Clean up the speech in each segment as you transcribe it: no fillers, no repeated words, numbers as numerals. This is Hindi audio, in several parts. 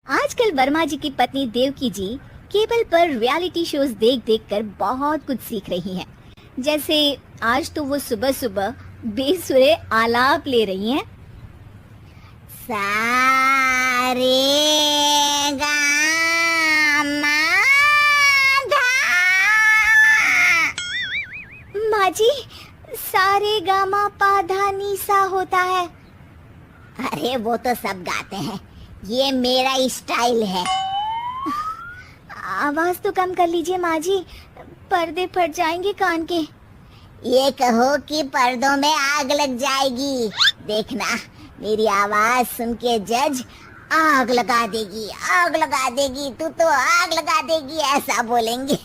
आजकल वर्मा जी की पत्नी देवकी जी केबल पर रियलिटी शोज देख देख कर बहुत कुछ सीख रही हैं। जैसे आज तो वो सुबह सुबह बेसुरे आलाप ले रही हैं। सारे गा मा धा। माँ जी, सारे गामा पाधा नीसा होता है। अरे वो तो सब गाते हैं, ये मेरा स्टाइल है। आवाज तो कम कर लीजिए माँ जी, पर्दे फट जाएंगे कान के। ये कहो कि पर्दों में आग लग जाएगी। देखना, मेरी आवाज सुन के जज आग लगा देगी, आग लगा देगी, तू तो आग लगा देगी, ऐसा बोलेंगे।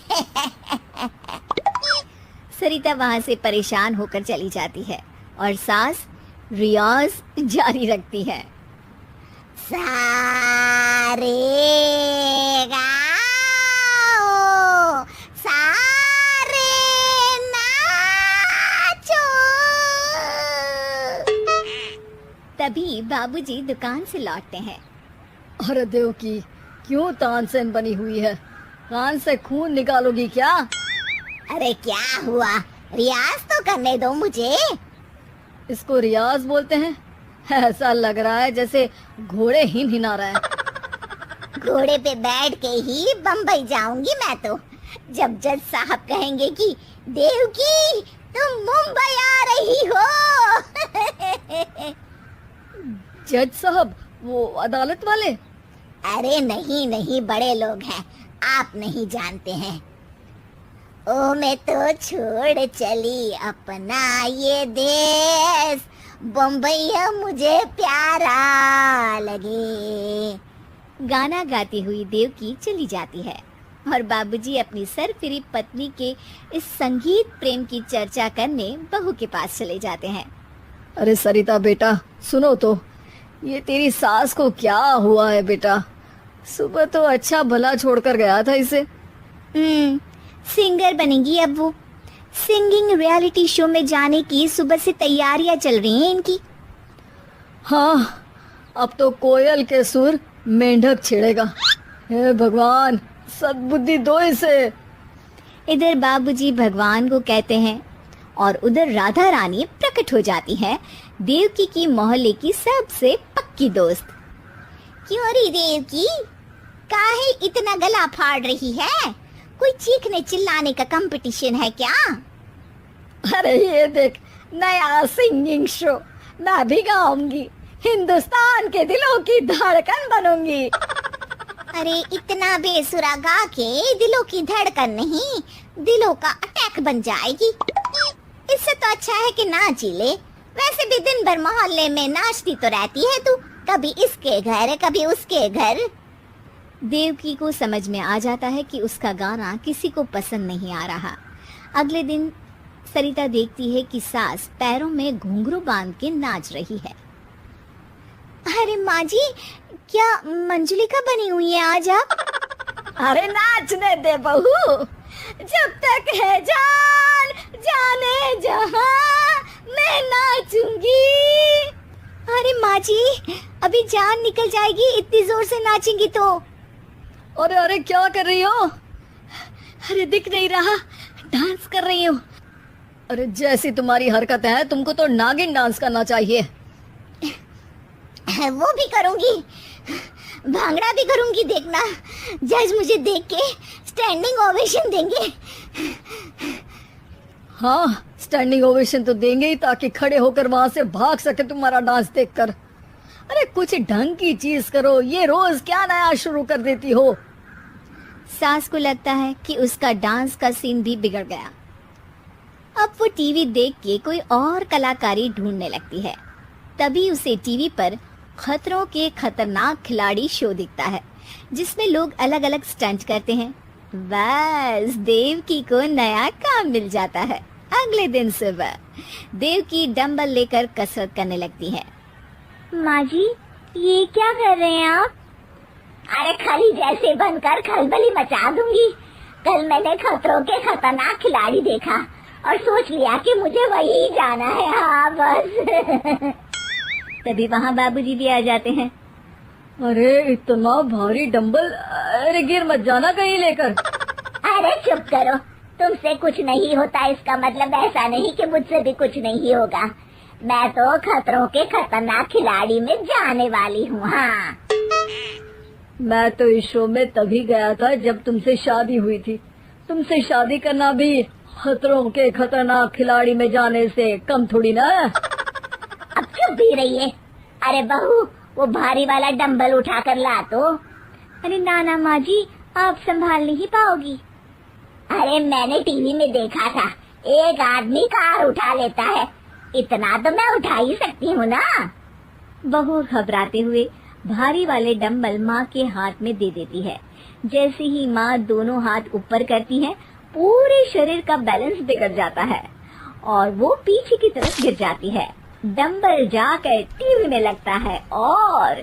सरिता वहाँ से परेशान होकर चली जाती है और सास रियाज जारी रखती है। सारे गाओ, सारे नाचो। तभी बाबूजी दुकान से लौटते हैं। अरे देवकी, क्यों तानसेन बनी हुई है? कान से खून निकालोगी क्या? अरे क्या हुआ, रियाज तो करने दो मुझे। इसको रियाज बोलते हैं? ऐसा लग रहा है जैसे घोड़े हिना रहा है। घोड़े पे बैठ के ही बम्बई जाऊंगी मैं तो, जब जज साहब कहेंगे कि देवकी तुम मुंबई आ रही हो। जज साहब, वो अदालत वाले? अरे नहीं नहीं, बड़े लोग हैं, आप नहीं जानते हैं। ओ मैं तो छोड़ चली अपना ये देश, बम्बई मुझे प्यारा लगे। गाना गाती हुई देवकी चली जाती है और बाबूजी अपनी सरफिरी पत्नी के इस संगीत प्रेम की चर्चा करने बहू के पास चले जाते हैं। अरे सरिता बेटा, सुनो तो, ये तेरी सास को क्या हुआ है बेटा? सुबह तो अच्छा भला छोड़कर गया था इसे। सिंगर बनेगी अब वो। सिंगिंग रियलिटी शो में जाने की सुबह से तैयारियां चल रही हैं इनकी। हाँ, अब तो कोयल के सुर मेंढक छेड़ेगा। हे भगवान, सद्बुद्धि दो इसे। इधर बाबूजी भगवान को कहते हैं और उधर राधा रानी प्रकट हो जाती है, देवकी की मोहल्ले की सबसे पक्की दोस्त। क्यों रे देवकी, काहे इतना गला फाड़ रही है? कोई चीखने चिल्लाने का कंपटीशन है क्या? अरे ये देख, नया सिंगिंग शो, मैं भी गाऊंगी, हिंदुस्तान के दिलों की धड़कन बनूंगी। अरे इतना बेसुरा गा के दिलों की धड़कन नहीं, दिलों का अटैक बन जाएगी। इससे तो अच्छा है कि नाच ही ले। वैसे भी दिन भर मोहल्ले में नाचती तो रहती है तू, कभी इसके घर कभी उसके घर। देवकी को समझ में आ जाता है कि उसका गाना किसी को पसंद नहीं आ रहा। अगले दिन सरिता देखती है कि सास पैरों में घुंघरू बांध के नाच रही है। अरे माँ जी, क्या मंजुलिका बनी हुई है आज आप? अरे नाचने दे बहू, जब तक है जान जाने जहां मैं नाचूंगी। अरे माँ जी, अभी जान निकल जाएगी इतनी जोर से नाचेंगी तो। अरे अरे, क्या कर रही हो? अरे दिख नहीं रहा, डांस कर रही हूँ। अरे जैसी तुम्हारी हरकत है, तुमको तो नागिन डांस करना चाहिए। वो भी करूंगी, भांगड़ा भी करूंगी, देखना। जज मुझे देख के स्टैंडिंग ओवेशन देंगे। हाँ, स्टैंडिंग ओवेशन तो देंगे ही, ताकि खड़े होकर वहां से भाग सके तुम्हारा डांस देखकर। अरे कुछ ढंग की चीज करो, ये रोज क्या नया शुरू कर देती हो? सास को लगता है कि उसका डांस का सीन भी बिगड़ गया। अब वो टीवी देख के कोई और कलाकारी ढूंढने लगती है। तभी उसे टीवी पर खतरों के खतरनाक खिलाड़ी शो दिखता है, जिसमें लोग अलग अलग स्टंट करते हैं। बस देवकी को नया काम मिल जाता है। अगले दिन सुबह देवकी डंबल लेकर कसरत करने लगती है। माँ जी, ये क्या कर रहे हैं आप? अरे खली जैसे बनकर खलबली मचा दूंगी। कल मैंने खतरों के खतरनाक खिलाड़ी देखा और सोच लिया कि मुझे वही जाना है। हाँ बस। तभी वहाँ बाबूजी भी आ जाते हैं। अरे इतना भारी डंबल, अरे गिर मत जाना कहीं लेकर। अरे चुप करो, तुमसे कुछ नहीं होता इसका मतलब ऐसा नहीं कि मुझसे भी कुछ नहीं होगा। मैं तो खतरों के खतरनाक खिलाड़ी में जाने वाली हूँ। हाँ, मैं तो इस शो में तभी गया था जब तुमसे शादी हुई थी। तुमसे शादी करना भी खतरों के खतरनाक खिलाड़ी में जाने से कम थोड़ी ना है। अब चुप भी रहिए। अरे बहू, वो भारी वाला डंबल उठा कर ला तो। अरे ना माँ जी, आप संभाल नहीं पाओगी। अरे मैंने टीवी में देखा था, एक आदमी कार उठा लेता है, इतना तो मैं उठा ही सकती हूँ ना। बहू घबराते हुए भारी वाले डंबल माँ के हाथ में दे देती है। जैसे ही माँ दोनों हाथ ऊपर करती है, पूरे शरीर का बैलेंस बिगड़ जाता है और वो पीछे की तरफ गिर जाती है। डंबल जाकर टीवी में लगता है और